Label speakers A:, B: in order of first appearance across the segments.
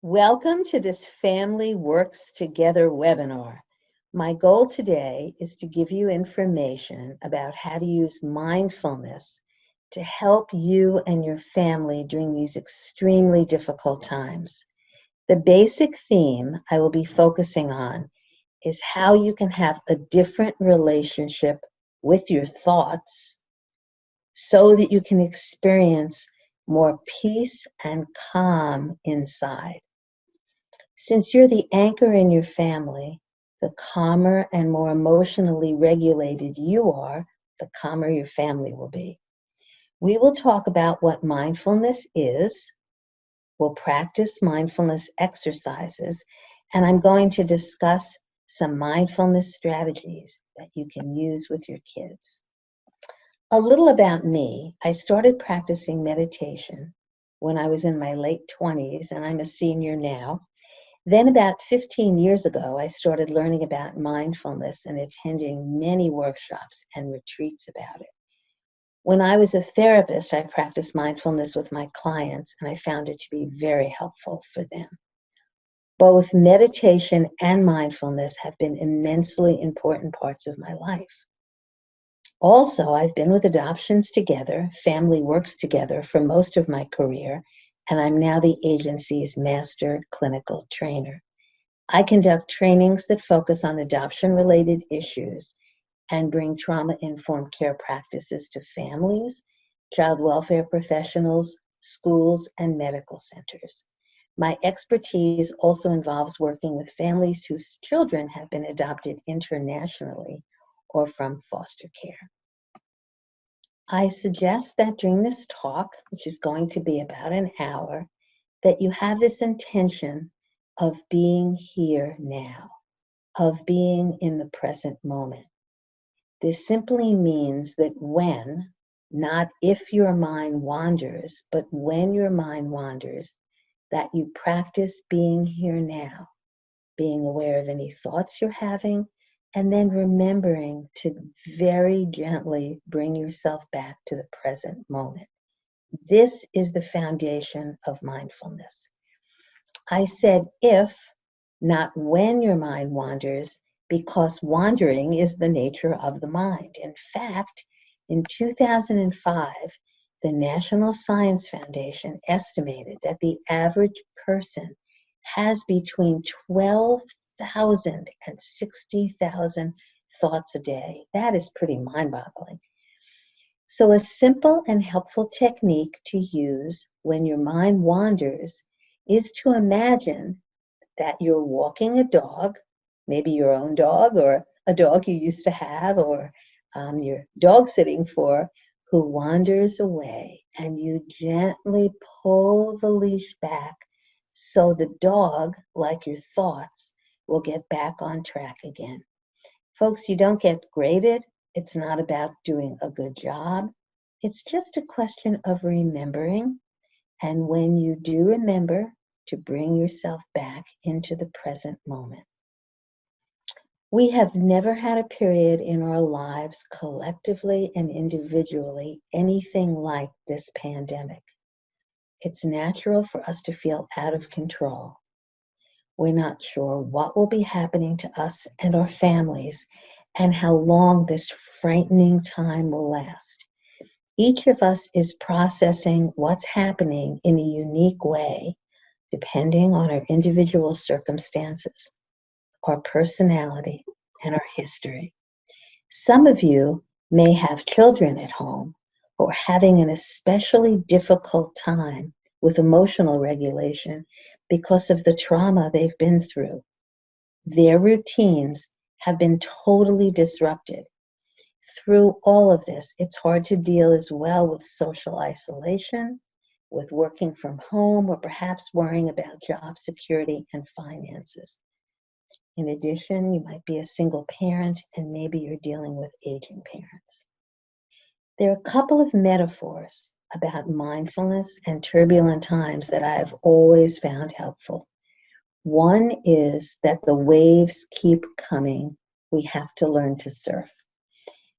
A: Welcome to this Family Works Together webinar. My goal today is to give you information about how to use mindfulness to help you and your family during these extremely difficult times. The basic theme I will be focusing on is how you can have a different relationship with your thoughts so that you can experience more peace and calm inside. Since you're the anchor in your family, the calmer and more emotionally regulated you are, the calmer your family will be. We will talk about what mindfulness is. We'll practice mindfulness exercises, and I'm going to discuss some mindfulness strategies that you can use with your kids. A little about me. I started practicing meditation when I was in my late 20s, and I'm a senior now. Then about 15 years ago, I started learning about mindfulness and attending many workshops and retreats about it. When I was a therapist, I practiced mindfulness with my clients, and I found it to be very helpful for them. Both meditation and mindfulness have been immensely important parts of my life. Also, I've been with Adoptions Together, FamilyWorks Together for most of my career, and I'm now the agency's master clinical trainer. I conduct trainings that focus on adoption-related issues and bring trauma-informed care practices to families, child welfare professionals, schools, and medical centers. My expertise also involves working with families whose children have been adopted internationally or from foster care. I suggest that during this talk, which is going to be about an hour, that you have this intention of being here now, of being in the present moment. This simply means that when, not if your mind wanders, but when your mind wanders, that you practice being here now, being aware of any thoughts you're having, and then remembering to very gently bring yourself back to the present moment. This is the foundation of mindfulness. I said if, not when your mind wanders, because wandering is the nature of the mind. In fact, in 2005, the National Science Foundation estimated that the average person has between 12,000 and 60,000 thoughts a day. That is pretty mind-boggling. So a simple and helpful technique to use when your mind wanders is to imagine that you're walking a dog, maybe your own dog or a dog you used to have or you're dog sitting for, who wanders away, and you gently pull the leash back so the dog, like your thoughts, will get back on track again. Folks, you don't get graded. It's not about doing a good job. It's just a question of remembering. And when you do remember, to bring yourself back into the present moment. We have never had a period in our lives, collectively and individually, anything like this pandemic. It's natural for us to feel out of control. We're not sure what will be happening to us and our families and how long this frightening time will last. Each of us is processing what's happening in a unique way, depending on our individual circumstances, our personality, and our history. Some of you may have children at home who are having an especially difficult time with emotional regulation because of the trauma they've been through. Their routines have been totally disrupted. Through all of this, it's hard to deal as well with social isolation, with working from home, or perhaps worrying about job security and finances. In addition, you might be a single parent and maybe you're dealing with aging parents. There are a couple of metaphors about mindfulness and turbulent times that I've always found helpful. One is that the waves keep coming. We have to learn to surf.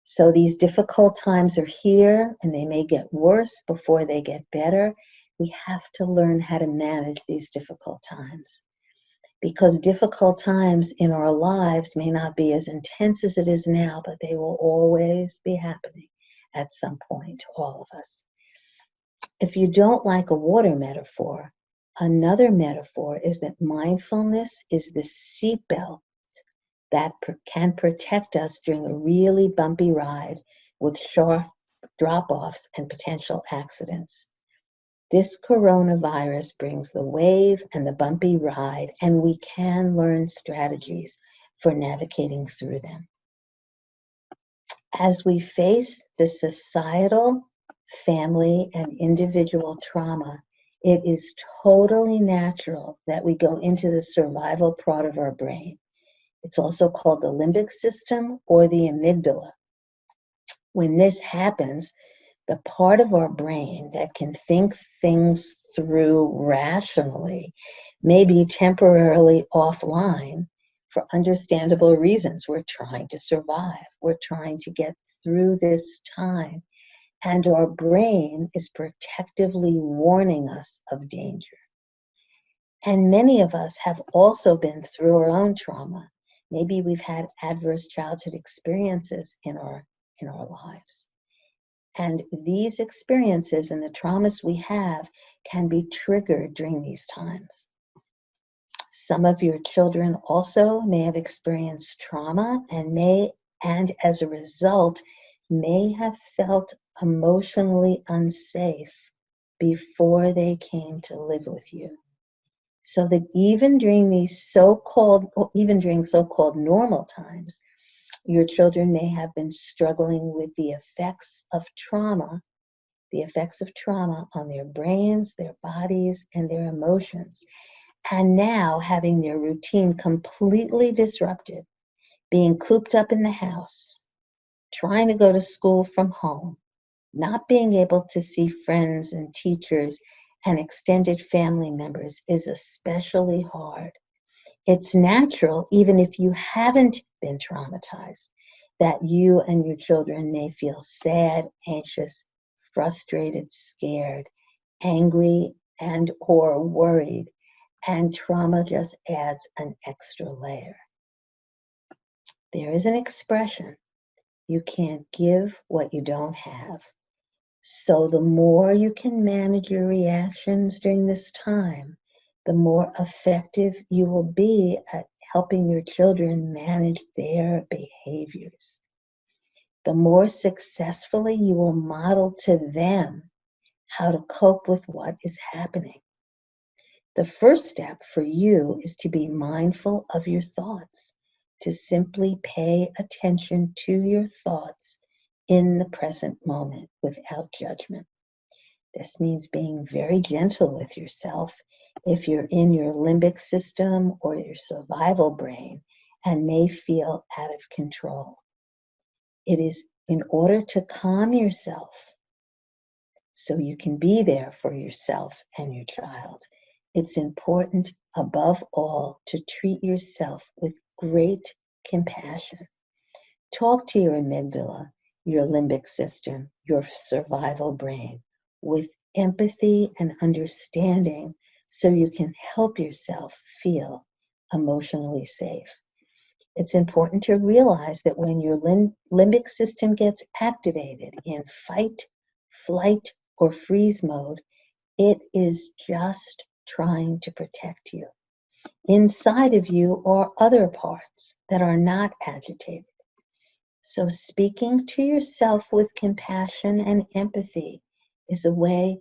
A: So these difficult times are here and they may get worse before they get better. we have to learn how to manage these difficult times. Because difficult times in our lives may not be as intense as it is now, but they will always be happening at some point, all of us. If you don't like a water metaphor, another metaphor is that mindfulness is the seatbelt that can protect us during a really bumpy ride with sharp drop-offs and potential accidents. This coronavirus brings the wave and the bumpy ride, and we can learn strategies for navigating through them. As we face the societal, family, and individual trauma, it is totally natural that we go into the survival part of our brain. It's also called the limbic system or the amygdala. When this happens, the part of our brain that can think things through rationally may be temporarily offline for understandable reasons. We're trying to survive. We're trying to get through this time. And our brain is protectively warning us of danger. And many of us have also been through our own trauma. Maybe we've had adverse childhood experiences in our lives. And these experiences and the traumas we have can be triggered during these times. Some of your children also may have experienced trauma and as a result, may have felt emotionally unsafe before they came to live with you. So that even during so-called normal times, your children may have been struggling with the effects of trauma on their brains, their bodies, and their emotions. And now having their routine completely disrupted, being cooped up in the house, trying to go to school from home, not being able to see friends and teachers and extended family members is especially hard. It's natural, even if you haven't been traumatized, that you and your children may feel sad, anxious, frustrated, scared, angry, and or worried, and trauma just adds an extra layer. There is an expression, you can't give what you don't have. So the more you can manage your reactions during this time, the more effective you will be at helping your children manage their behaviors. The more successfully you will model to them how to cope with what is happening. The first step for you is to be mindful of your thoughts, to simply pay attention to your thoughts in the present moment without judgment. This means being very gentle with yourself if you're in your limbic system or your survival brain and may feel out of control. It is in order to calm yourself so you can be there for yourself and your child. It's important, above all, to treat yourself with great compassion. Talk to your amygdala, your limbic system, your survival brain, with empathy and understanding so you can help yourself feel emotionally safe. It's important to realize that when your limbic system gets activated in fight, flight, or freeze mode, it is just trying to protect you. Inside of you are other parts that are not agitated. So speaking to yourself with compassion and empathy is a way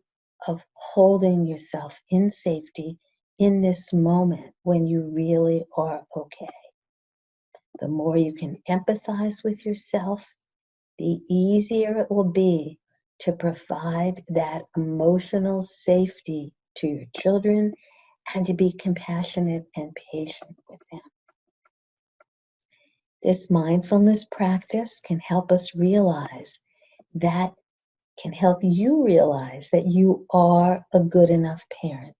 A: of holding yourself in safety in this moment when you really are okay. The more you can empathize with yourself, the easier it will be to provide that emotional safety to your children and to be compassionate and patient with them. This mindfulness practice can help you realize that you are a good enough parent,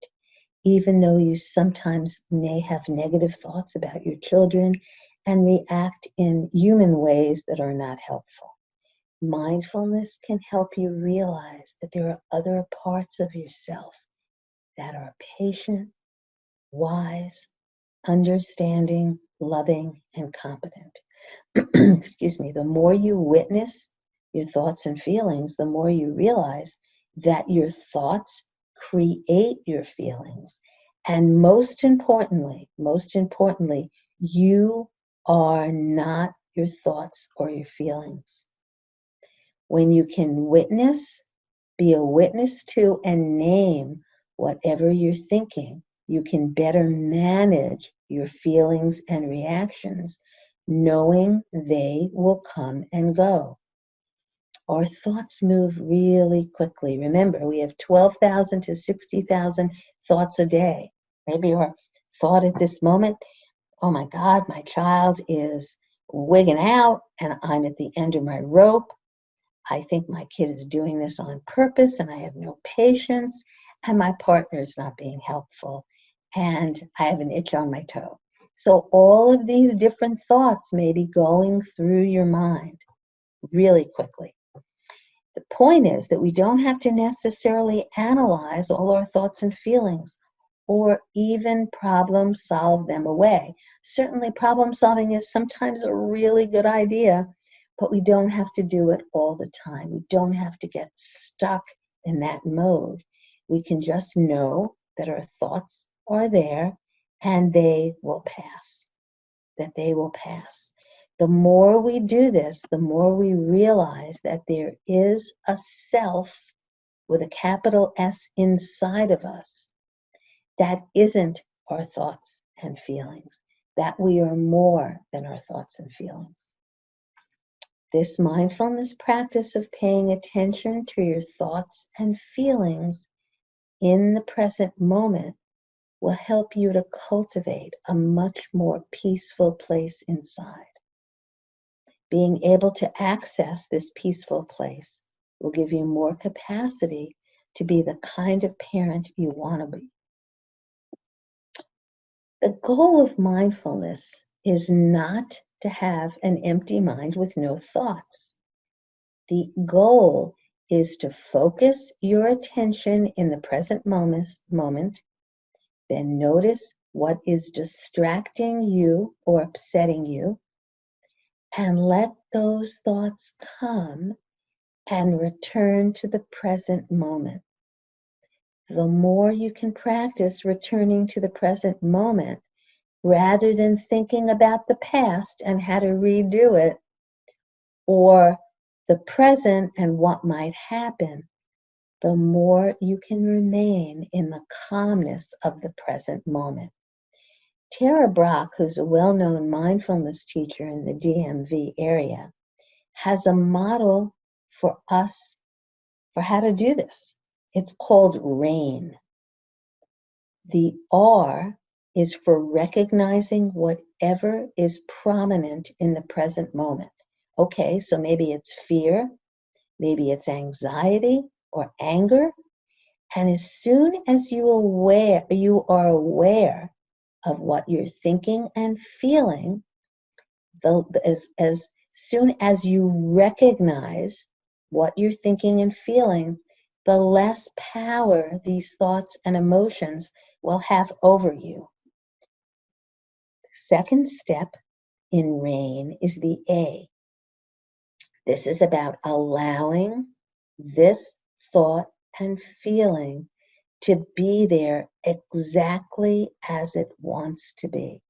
A: even though you sometimes may have negative thoughts about your children and react in human ways that are not helpful. Mindfulness can help you realize that there are other parts of yourself that are patient, wise, understanding, loving, and competent. Excuse me, the more you witness your thoughts and feelings, the more you realize that your thoughts create your feelings. And most importantly, you are not your thoughts or your feelings. When you can witness, be a witness to, and name whatever you're thinking, you can better manage your feelings and reactions, knowing they will come and go. Our thoughts move really quickly. Remember, we have 12,000 to 60,000 thoughts a day. Maybe our thought at this moment, oh my God, my child is wigging out and I'm at the end of my rope. I think my kid is doing this on purpose and I have no patience, and my partner is not being helpful, and I have an itch on my toe. So all of these different thoughts may be going through your mind really quickly. The point is that we don't have to necessarily analyze all our thoughts and feelings or even problem solve them away. Certainly problem solving is sometimes a really good idea, but we don't have to do it all the time. We don't have to get stuck in that mode. We can just know that our thoughts are there and they will pass, that they will pass. The more we do this, the more we realize that there is a self with a capital S inside of us that isn't our thoughts and feelings, that we are more than our thoughts and feelings. This mindfulness practice of paying attention to your thoughts and feelings in the present moment will help you to cultivate a much more peaceful place inside. Being able to access this peaceful place will give you more capacity to be the kind of parent you want to be. The goal of mindfulness is not to have an empty mind with no thoughts. The goal is to focus your attention in the present moment, then notice what is distracting you or upsetting you, and let those thoughts come and return to the present moment. The more you can practice returning to the present moment, rather than thinking about the past and how to redo it, or the present and what might happen, the more you can remain in the calmness of the present moment. Tara Brach, who's a well-known mindfulness teacher in the DMV area, has a model for us for how to do this. It's called RAIN. The R is for recognizing whatever is prominent in the present moment. Okay, so maybe it's fear, maybe it's anxiety or anger. And as soon as you are aware of what you're thinking and feeling, as soon as you recognize what you're thinking and feeling, the less power these thoughts and emotions will have over you. The second step in RAIN is the A. This is about allowing this thought and feeling to be there exactly as it wants to be,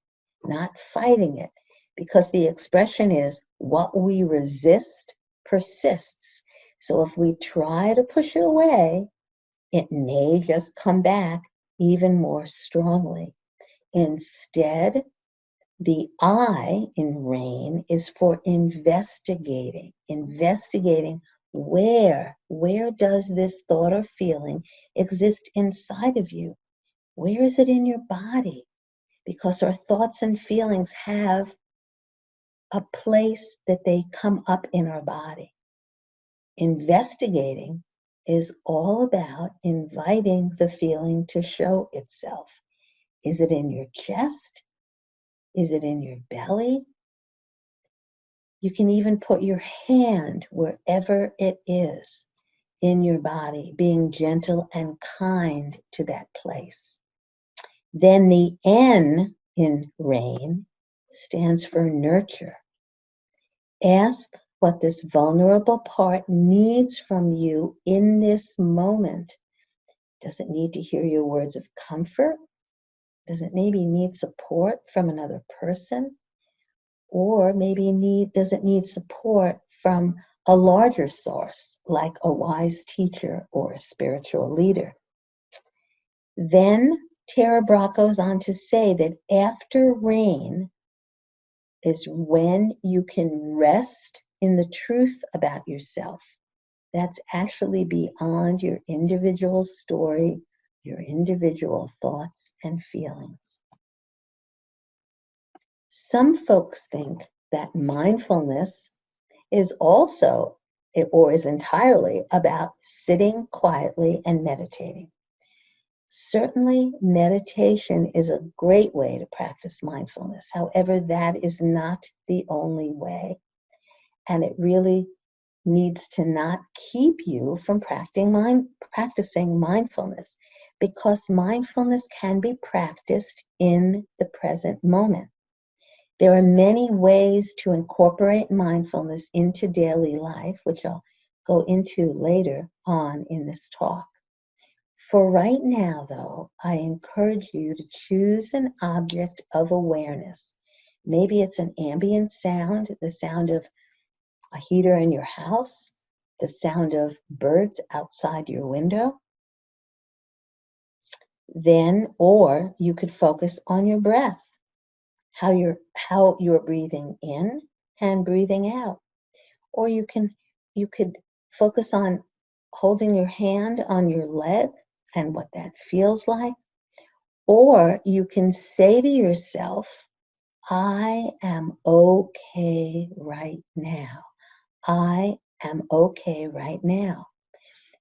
A: not fighting it, because the expression is what we resist persists. So if we try to push it away, it may just come back even more strongly. Instead, the I in RAIN is for investigating where does this thought or feeling exist inside of you? Where is it in your body? Because our thoughts and feelings have a place that they come up in our body. Investigating is all about inviting the feeling to show itself. Is it in your chest? Is it in your belly? You can even put your hand wherever it is. in your body, being gentle and kind to that place. Then the N in rain stands for nurture. Ask what this vulnerable part needs from you in this moment. Does it need to hear your words of comfort? Does it maybe need support from another person? Or maybe does it need support from a larger source, like a wise teacher or a spiritual leader? Then Tara Brach goes on to say that after rain is when you can rest in the truth about yourself. That's actually beyond your individual story, your individual thoughts and feelings. Some folks think that mindfulness is also, or is entirely, about sitting quietly and meditating. Certainly, meditation is a great way to practice mindfulness. However, that is not the only way. And it really needs to not keep you from practicing mindfulness, because mindfulness can be practiced in the present moment. There are many ways to incorporate mindfulness into daily life, which I'll go into later on in this talk. For right now, though, I encourage you to choose an object of awareness. Maybe it's an ambient sound, the sound of a heater in your house, the sound of birds outside your window. Or you could focus on your breath, how you're breathing in and breathing out. Or you could focus on holding your hand on your leg and what that feels like. Or you can say to yourself, I am okay right now. I am okay right now.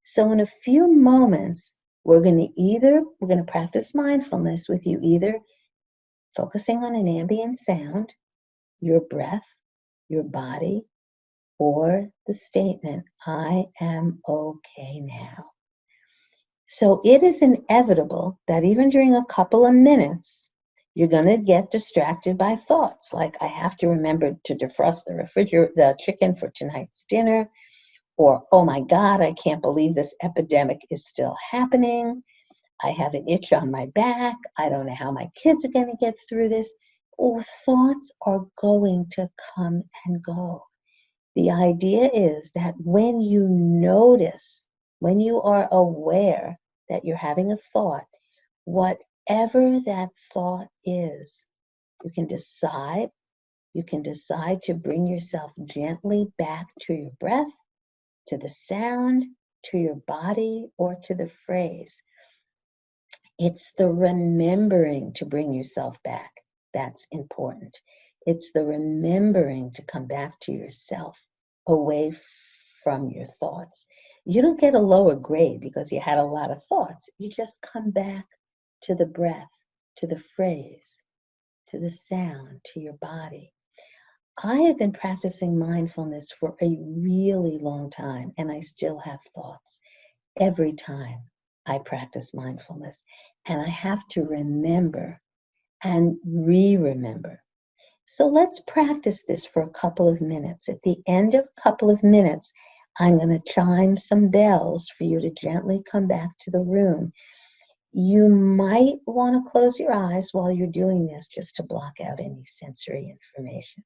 A: So in a few moments, we're going to practice mindfulness with you either focusing on an ambient sound, your breath, your body, or the statement, I am okay now. So it is inevitable that even during a couple of minutes, you're going to get distracted by thoughts like, I have to remember to defrost the chicken for tonight's dinner, or, oh my God, I can't believe this epidemic is still happening. I have an itch on my back. I don't know how my kids are going to get through this. Oh, thoughts are going to come and go. The idea is that when you notice, when you are aware that you're having a thought, whatever that thought is, you can decide to bring yourself gently back to your breath, to the sound, to your body, or to the phrase. It's the remembering to bring yourself back that's important. It's the remembering to come back to yourself, away from your thoughts. You don't get a lower grade because you had a lot of thoughts. You just come back to the breath, to the phrase, to the sound, to your body. I have been practicing mindfulness for a really long time, and I still have thoughts every time I practice mindfulness. And I have to remember and re-remember. So let's practice this for a couple of minutes. At the end of a couple of minutes, I'm going to chime some bells for you to gently come back to the room. You might want to close your eyes while you're doing this just to block out any sensory information.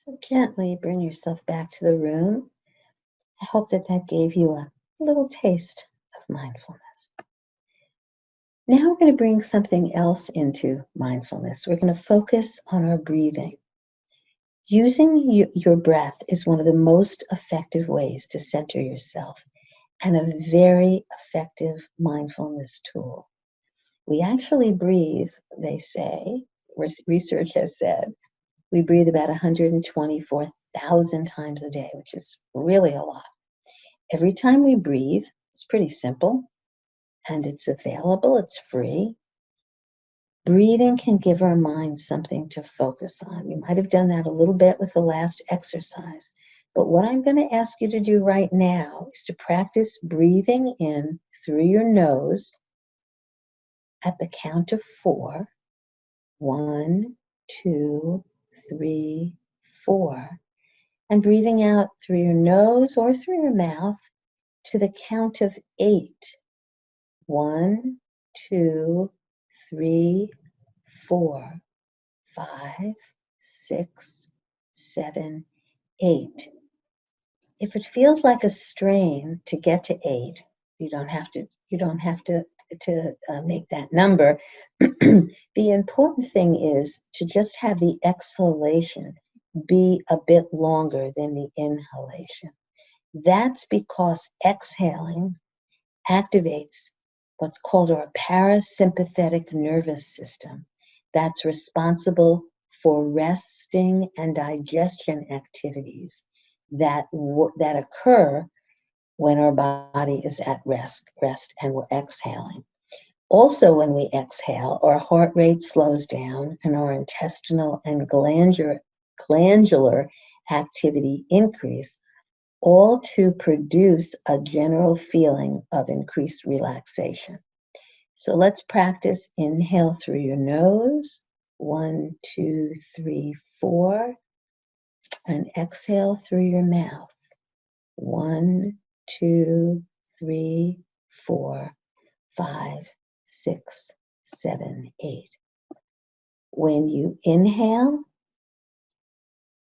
A: So gently bring yourself back to the room. I hope that that gave you a little taste of mindfulness. Now we're going to bring something else into mindfulness. We're going to focus on our breathing. Using your breath is one of the most effective ways to center yourself and a very effective mindfulness tool. We actually breathe, they say, research has said, we breathe about 124,000 times a day, which is really a lot. Every time we breathe, it's pretty simple and it's available, it's free. Breathing can give our mind something to focus on. You might have done that a little bit with the last exercise. But what I'm going to ask you to do right now is to practice breathing in through your nose at the count of 4. 1, 2, 3, 4. And breathing out through your nose or through your mouth to the count of 8. 1, 2, 3, 4, 5, 6, 7, 8. If it feels like a strain to get to 8, you don't have to make that number. The important thing is to just have the exhalation be a bit longer than the inhalation. That's because exhaling activates what's called our parasympathetic nervous system. That's responsible for resting and digestion activities that occur when our body is at rest and we're exhaling. Also, when we exhale, our heart rate slows down and our intestinal and glandular activity increase, all to produce a general feeling of increased relaxation. So let's practice. Inhale through your nose, 1, 2, 3, 4, and exhale through your mouth, 1, 2, 3, 4, 5, 6, 7, 8. When you inhale,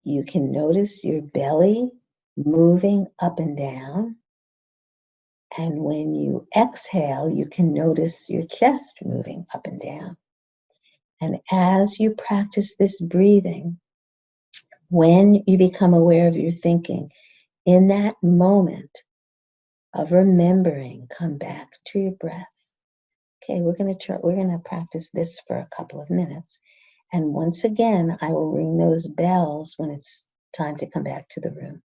A: you can notice your belly moving up and down. And when you exhale, you can notice your chest moving up and down. And as you practice this breathing, when you become aware of your thinking, in that moment of remembering, come back to your breath. Okay, we're going to practice this for a couple of minutes. And once again, I will ring those bells when it's time to come back to the room.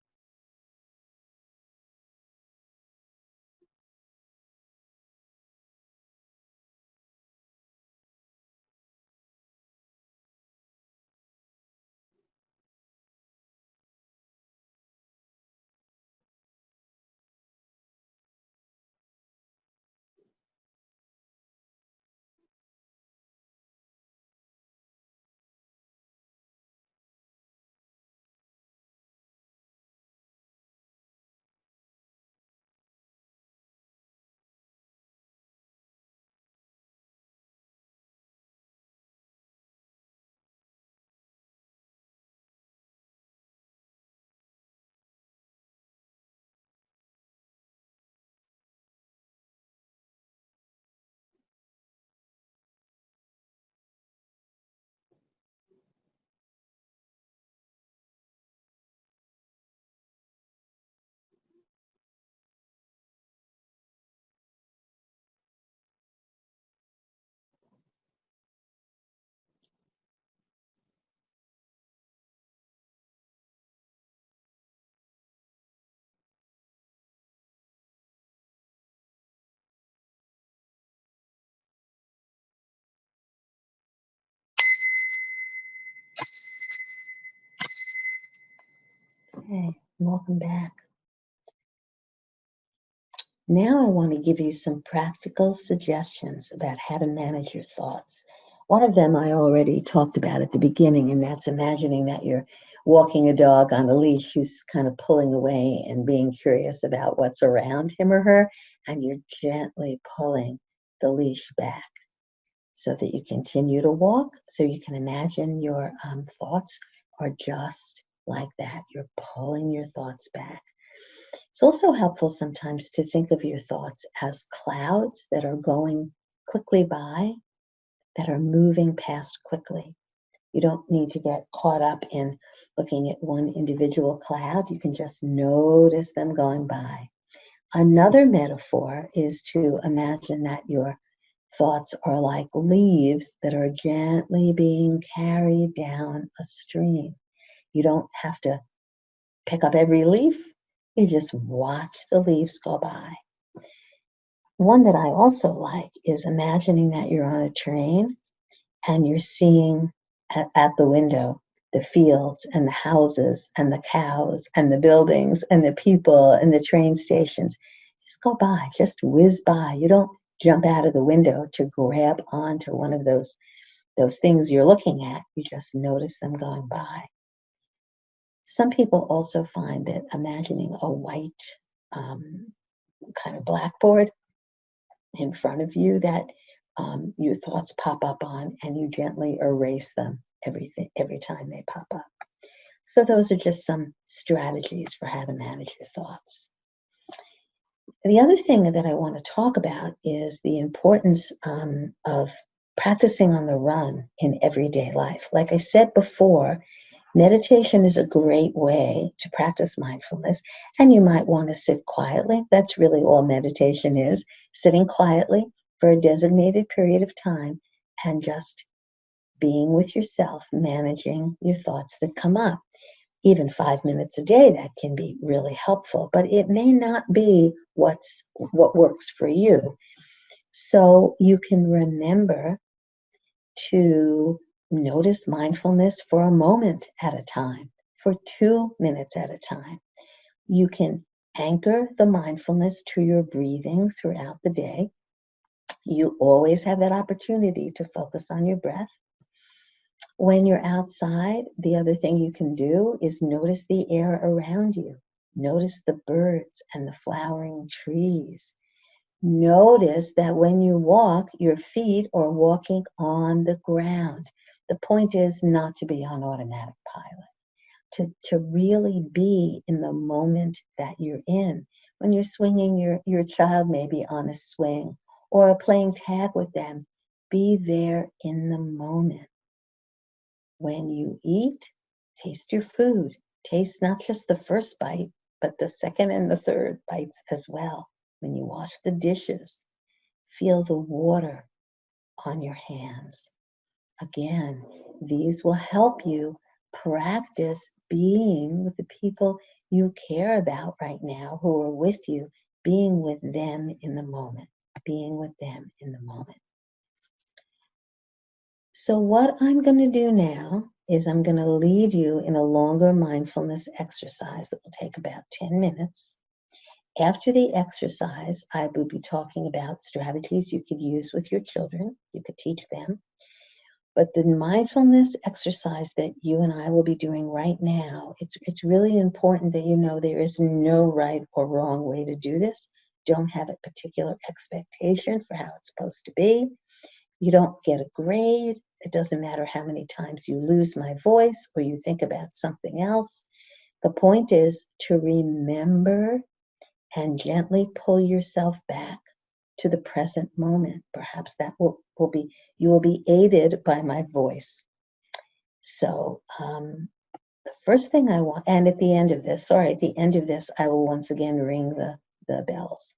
A: Okay, welcome back. Now I want to give you some practical suggestions about how to manage your thoughts. One of them I already talked about at the beginning, and that's imagining that you're walking a dog on a leash who's kind of pulling away and being curious about what's around him or her, and you're gently pulling the leash back so that you continue to walk, so you can imagine your thoughts are just like that. You're pulling your thoughts back. It's also helpful sometimes to think of your thoughts as clouds that are going quickly by, that are moving past quickly. You don't need to get caught up in looking at one individual cloud. You can just notice them going by. Another metaphor is to imagine that your thoughts are like leaves that are gently being carried down a stream. You don't have to pick up every leaf. You just watch the leaves go by. One that I also like is imagining that you're on a train and you're seeing at the window the fields and the houses and the cows and the buildings and the people and the train stations. Just go by, just whiz by. You don't jump out of the window to grab onto one of those things you're looking at. You just notice them going by. Some people also find that imagining a white kind of blackboard in front of you that your thoughts pop up on, and you gently erase them every time they pop up. So those are just some strategies for how to manage your thoughts. The other thing that I want to talk about is the importance of practicing on the run in everyday life. Like I said before, meditation is a great way to practice mindfulness, and you might want to sit quietly. That's really all meditation is, sitting quietly for a designated period of time and just being with yourself, managing your thoughts that come up. Even 5 minutes a day, that can be really helpful, but it may not be what works for you. So you can remember to notice mindfulness for a moment at a time, for 2 minutes at a time. You can anchor the mindfulness to your breathing throughout the day. You always have that opportunity to focus on your breath. When you're outside, the other thing you can do is notice the air around you. Notice the birds and the flowering trees. Notice that when you walk, your feet are walking on the ground. The point is not to be on automatic pilot, to really be in the moment that you're in. When you're swinging your child maybe on a swing or playing tag with them, be there in the moment. When you eat, taste your food. Taste not just the first bite, but the second and the third bites as well. When you wash the dishes, feel the water on your hands. Again, these will help you practice being with the people you care about right now who are with you, being with them in the moment, being with them in the moment. So what I'm going to do now is I'm going to lead you in a longer mindfulness exercise that will take about 10 minutes. After the exercise, I will be talking about strategies you could use with your children. You could teach them. But the mindfulness exercise that you and I will be doing right now, it's really important that you know there is no right or wrong way to do this. Don't have a particular expectation for how it's supposed to be. You don't get a grade. It doesn't matter how many times you lose my voice or you think about something else. The point is to remember and gently pull yourself back to the present moment. Perhaps that will be, you will be aided by my voice. So the first thing I want, and at the end of this, I will once again ring the bells.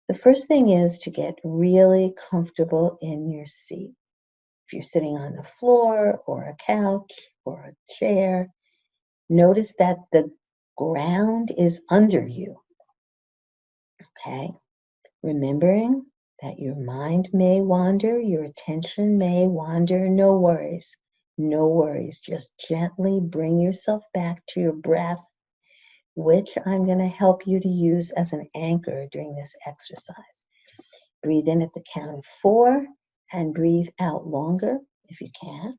A: The first thing is to get really comfortable in your seat. If you're sitting on the floor or a couch or a chair, notice that the ground is under you. Okay? Remembering that your mind may wander, your attention may wander, no worries. No worries. Just gently bring yourself back to your breath, which I'm going to help you to use as an anchor during this exercise. Breathe in at the count of 4 and breathe out longer if you can.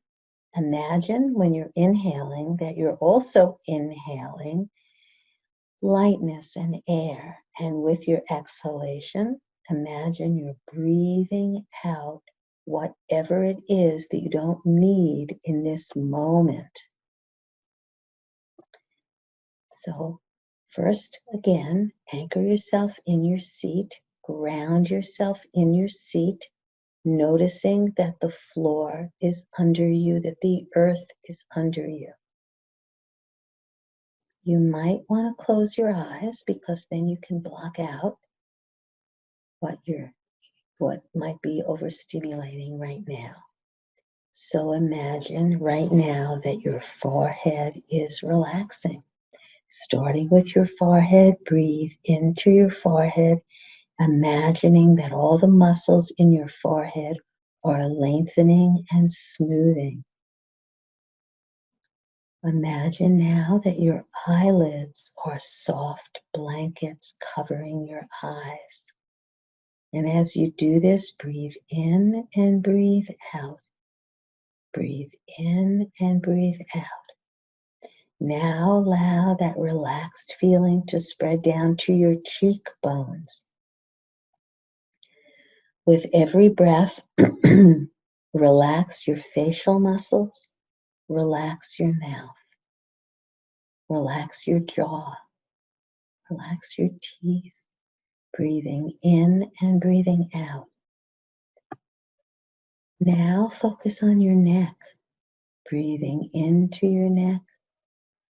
A: Imagine when you're inhaling that you're also inhaling lightness and air. And with your exhalation, imagine you're breathing out whatever it is that you don't need in this moment. So first, again, anchor yourself in your seat, ground yourself in your seat, noticing that the floor is under you, that the earth is under you. You might want to close your eyes because then you can block out what might be overstimulating right now. So imagine right now that your forehead is relaxing. Starting with your forehead, breathe into your forehead, imagining that all the muscles in your forehead are lengthening and smoothing. Imagine now that your eyelids are soft blankets covering your eyes. And as you do this, breathe in and breathe out. Breathe in and breathe out. Now allow that relaxed feeling to spread down to your cheekbones. With every breath, relax your facial muscles, relax your mouth, relax your jaw, relax your teeth, breathing in and breathing out. Now focus on your neck, breathing into your neck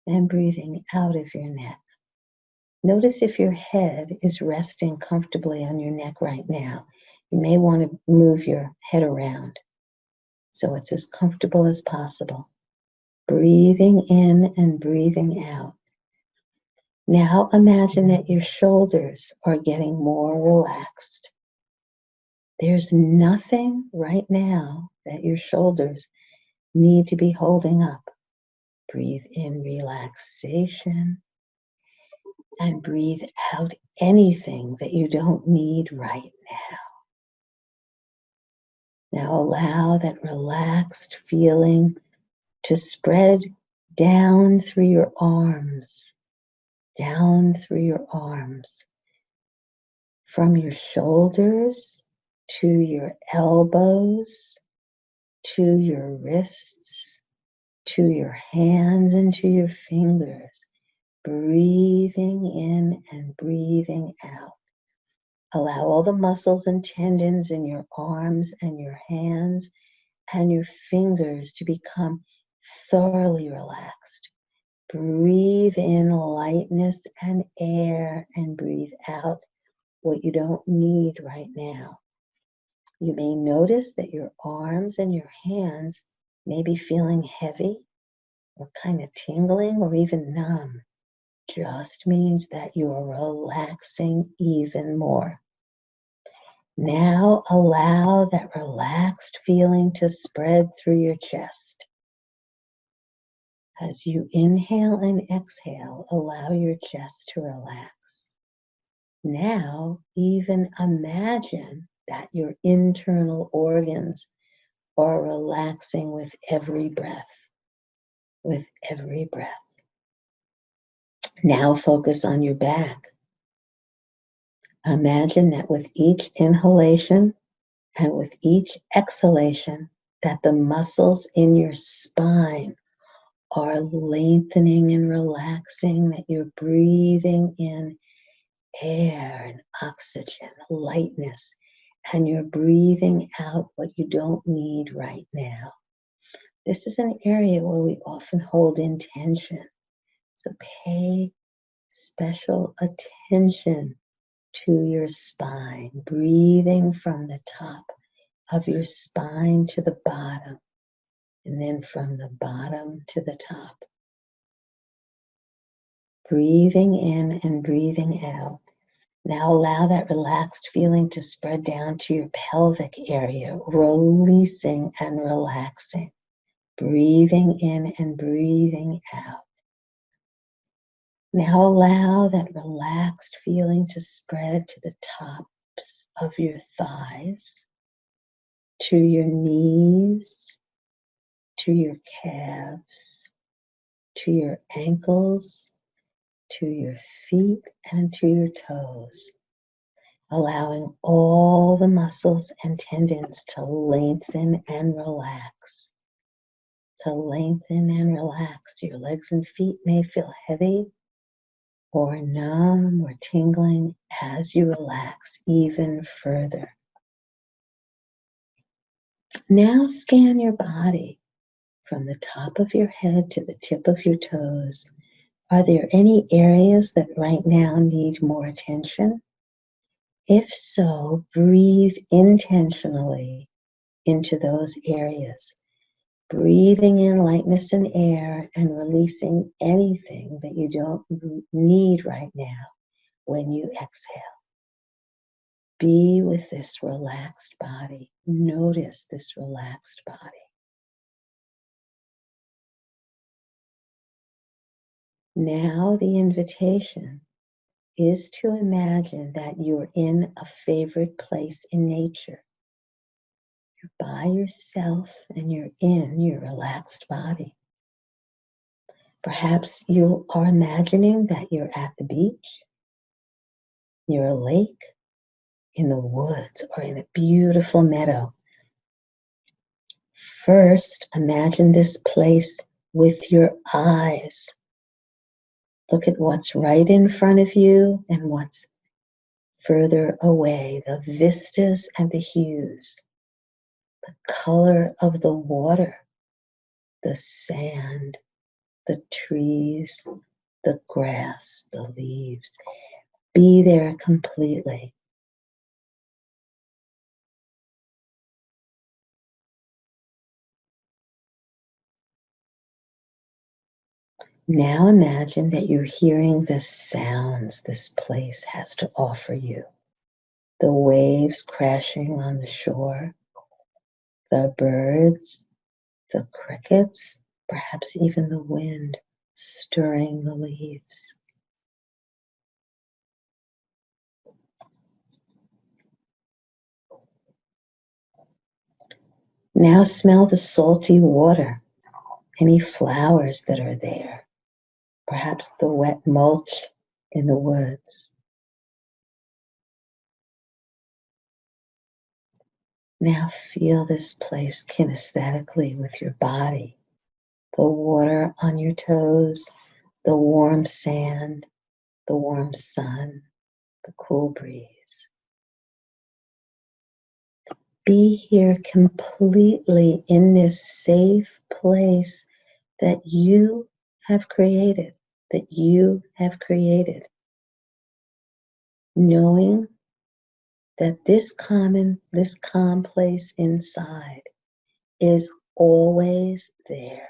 A: and breathing out of your neck. Notice if your head is resting comfortably on your neck right now. You may want to move your head around so it's as comfortable as possible. Breathing in and breathing out. Now imagine that your shoulders are getting more relaxed. There's nothing right now that your shoulders need to be holding up. Breathe in relaxation and breathe out anything that you don't need right now. Now allow that relaxed feeling to spread down through your arms, down through your arms, from your shoulders to your elbows, to your wrists, to your hands and to your fingers, breathing in and breathing out. Allow all the muscles and tendons in your arms and your hands and your fingers to become thoroughly relaxed. Breathe in lightness and air and breathe out what you don't need right now. You may notice that your arms and your hands may be feeling heavy or kind of tingling or even numb. Just means that you are relaxing even more. Now allow that relaxed feeling to spread through your chest. As you inhale and exhale, allow your chest to relax. Now even imagine that your internal organs are relaxing with every breath, with every breath. Now focus on your back. Imagine that with each inhalation and with each exhalation, that the muscles in your spine are lengthening and relaxing, that you're breathing in air and oxygen, lightness, and you're breathing out what you don't need right now. This is an area where we often hold in tension. So pay special attention to your spine, breathing from the top of your spine to the bottom, and then from the bottom to the top. Breathing in and breathing out. Now allow that relaxed feeling to spread down to your pelvic area, releasing and relaxing. Breathing in and breathing out. Now allow that relaxed feeling to spread to the tops of your thighs, to your knees, to your calves, to your ankles, to your feet, and to your toes. Allowing all the muscles and tendons to lengthen and relax. To lengthen and relax. Your legs and feet may feel heavy. or numb or tingling as you relax even further. Now scan your body from the top of your head to the tip of your toes. Are there any areas that right now need more attention? If so, breathe intentionally into those areas, breathing in lightness and air and releasing anything that you don't need right now when you exhale. Be with this relaxed body. Notice this relaxed body. Now the invitation is to imagine that you're in a favorite place in nature. You're by yourself and you're in your relaxed body. Perhaps you are imagining that you're at the beach, near a lake, in the woods, or in a beautiful meadow. First, imagine this place with your eyes. Look at what's right in front of you and what's further away, the vistas and the hues, the color of the water, the sand, the trees, the grass, the leaves. Be there completely. Now imagine that you're hearing the sounds this place has to offer you. The waves crashing on the shore, the birds, the crickets, perhaps even the wind stirring the leaves. Now smell the salty water, any flowers that are there, perhaps the wet mulch in the woods. Now feel this place kinesthetically with your body, the water on your toes, the warm sand, the warm sun, the cool breeze. Be here completely in this safe place that you have created, knowing that this calm place inside is always there.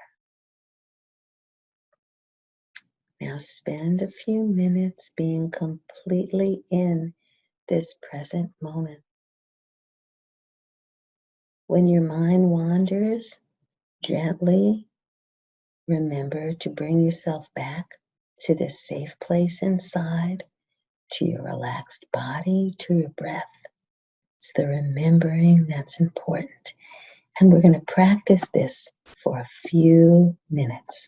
A: Now spend a few minutes being completely in this present moment. When your mind wanders, gently remember to bring yourself back to this safe place inside, to your relaxed body, to your breath. It's the remembering that's important. And we're going to practice this for a few minutes.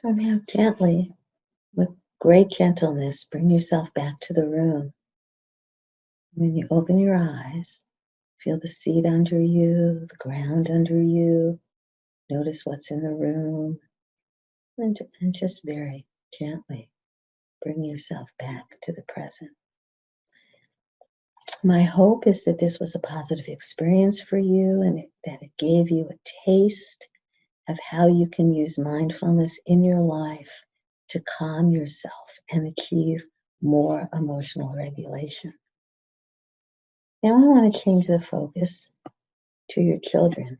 A: So now gently, with great gentleness, bring yourself back to the room. When you open your eyes, feel the seat under you, the ground under you. Notice what's in the room. And just very gently bring yourself back to the present. My hope is that this was a positive experience for you and that it gave you a taste of how you can use mindfulness in your life to calm yourself and achieve more emotional regulation. Now I want to change the focus to your children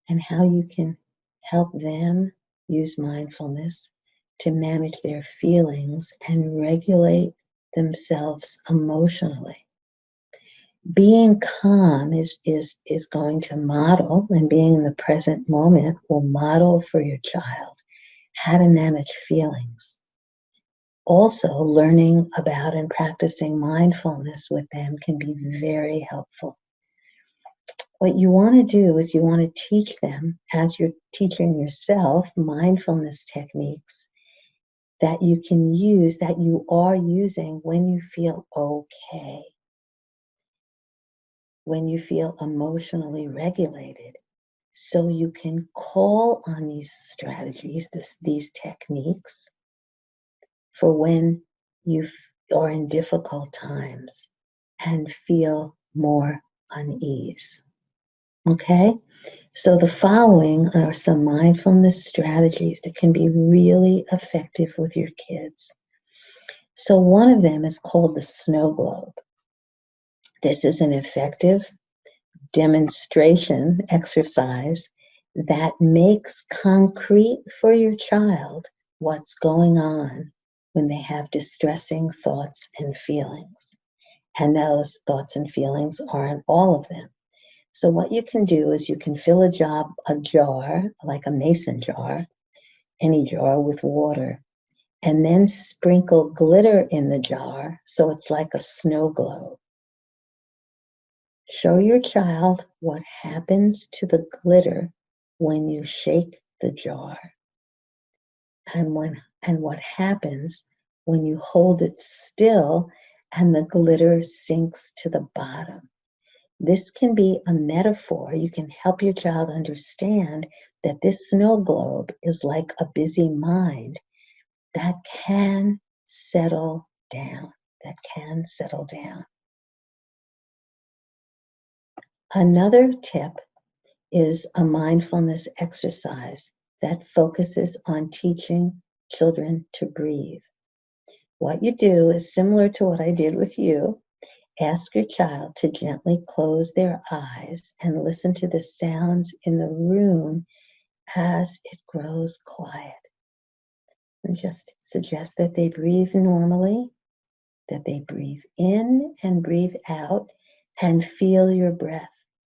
A: and how you can help them use mindfulness to manage their feelings and regulate themselves emotionally. Being calm is going to model, and being in the present moment will model for your child how to manage feelings. Also, learning about and practicing mindfulness with them can be very helpful. What you want to do is you want to teach them, as you're teaching yourself, mindfulness techniques that you can use, that you are using when you feel okay, when you feel emotionally regulated. So you can call on these strategies, these techniques, for when you are in difficult times and feel more unease. Okay? So the following are some mindfulness strategies that can be really effective with your kids. So one of them is called the snow globe. This is an effective demonstration exercise that makes concrete for your child what's going on when they have distressing thoughts and feelings. And those thoughts and feelings aren't all of them. So what you can do is you can fill a jar, like a mason jar, any jar, with water, and then sprinkle glitter in the jar so it's like a snow globe. Show your child what happens to the glitter when you shake the jar, and what happens when you hold it still and the glitter sinks to the bottom. This can be a metaphor. You can help your child understand that this snow globe is like a busy mind that can settle down, Another tip is a mindfulness exercise that focuses on teaching children to breathe. What you do is similar to what I did with you. Ask your child to gently close their eyes and listen to the sounds in the room as it grows quiet. And just suggest that they breathe normally, that they breathe in and breathe out, and feel your breath.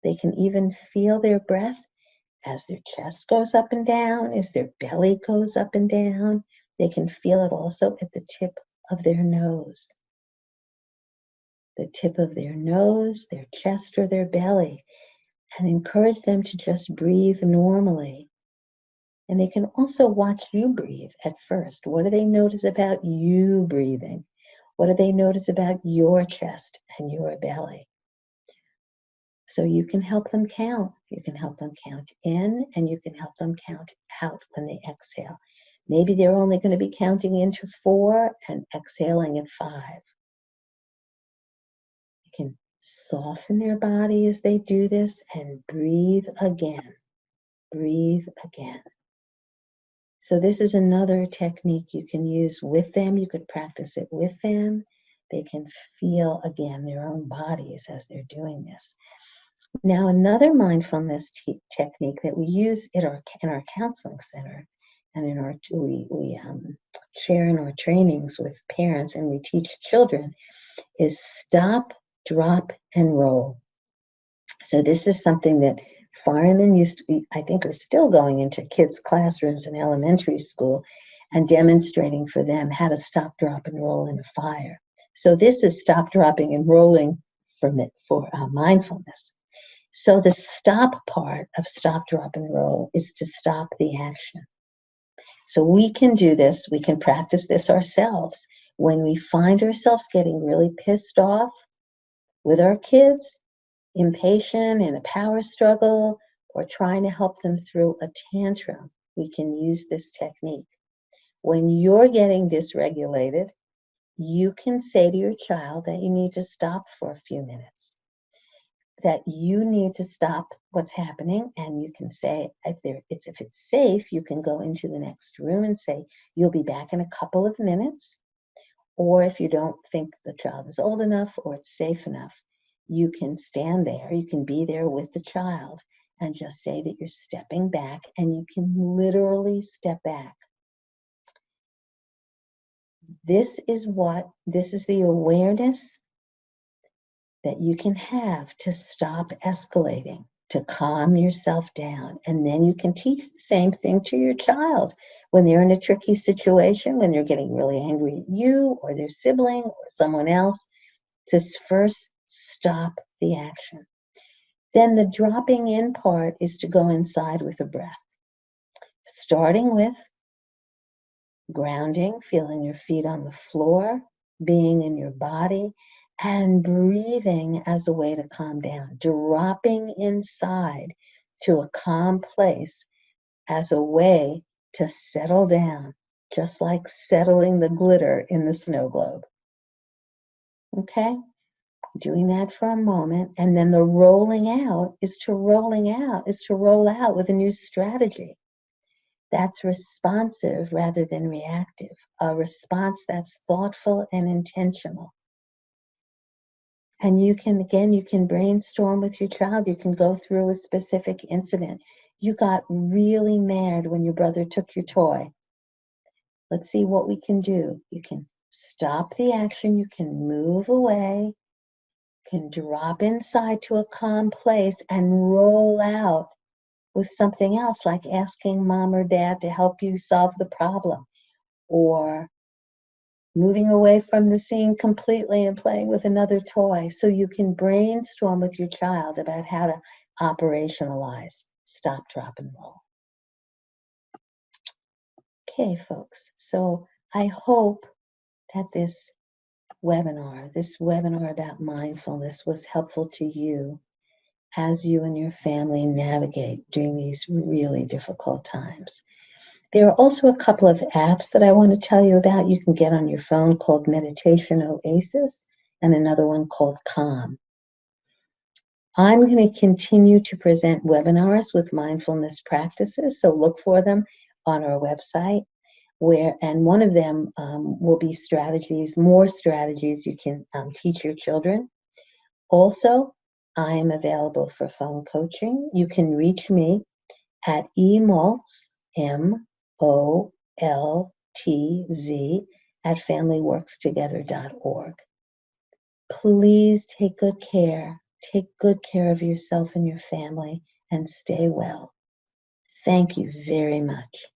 A: They can even feel their breath as their chest goes up and down, as their belly goes up and down. They can feel it also at the tip of their nose. The tip of their nose, their chest, or their belly, and encourage them to just breathe normally. And they can also watch you breathe at first. What do they notice about you breathing? What do they notice about your chest and your belly? So you can help them count. You can help them count in, and you can help them count out when they exhale. Maybe they're only going to be counting into 4 and exhaling at 5. You can soften their body as they do this and breathe again. Breathe again. So this is another technique you can use with them. You could practice it with them. They can feel, again, their own bodies as they're doing this. Now, another mindfulness technique that we use in our counseling center and in our we share in our trainings with parents and we teach children is stop, drop, and roll. So this is something that firemen used to, I think, are still going into kids' classrooms in elementary school and demonstrating for them how to stop, drop, and roll in a fire. So this is stop, dropping, and rolling for mindfulness. So the stop part of stop, drop, and roll is to stop the action. So we can do this, we can practice this ourselves. When we find ourselves getting really pissed off with our kids, impatient, in a power struggle, or trying to help them through a tantrum, we can use this technique. When you're getting dysregulated, you can say to your child that you need to stop for a few minutes, that you need to stop what's happening, and you can say, if it's safe, you can go into the next room and say, you'll be back in a couple of minutes. Or if you don't think the child is old enough or it's safe enough, you can stand there, you can be there with the child and just say that you're stepping back, and you can literally step back. This is the awareness that you can have to stop escalating, to calm yourself down. And then you can teach the same thing to your child when they're in a tricky situation, when they're getting really angry at you or their sibling or someone else, to first stop the action. Then the dropping in part is to go inside with a breath, starting with grounding, feeling your feet on the floor, being in your body, and breathing as a way to calm down, dropping inside to a calm place as a way to settle down, just like settling the glitter in the snow globe. Okay? Doing that for a moment, and then the rolling out is to roll out with a new strategy. That's responsive rather than reactive, a response that's thoughtful and intentional. And you can brainstorm with your child. You can go through a specific incident. You got really mad when your brother took your toy. Let's see what we can do. You can stop the action. You can move away. You can drop inside to a calm place and roll out with something else, like asking mom or dad to help you solve the problem, or moving away from the scene completely and playing with another toy. So you can brainstorm with your child about how to operationalize stop, drop, and roll. Okay, folks. So I hope that this webinar about mindfulness was helpful to you as you and your family navigate during these really difficult times. There are also a couple of apps that I want to tell you about you can get on your phone, called Meditation Oasis, and another one called Calm. I'm going to continue to present webinars with mindfulness practices, so look for them on our website, and one of them will be more strategies you can teach your children. Also, I am available for phone coaching. You can reach me at Moltz, MOLTZ, at FamilyWorksTogether.org. Please take good care. Take good care of yourself and your family, and stay well. Thank you very much.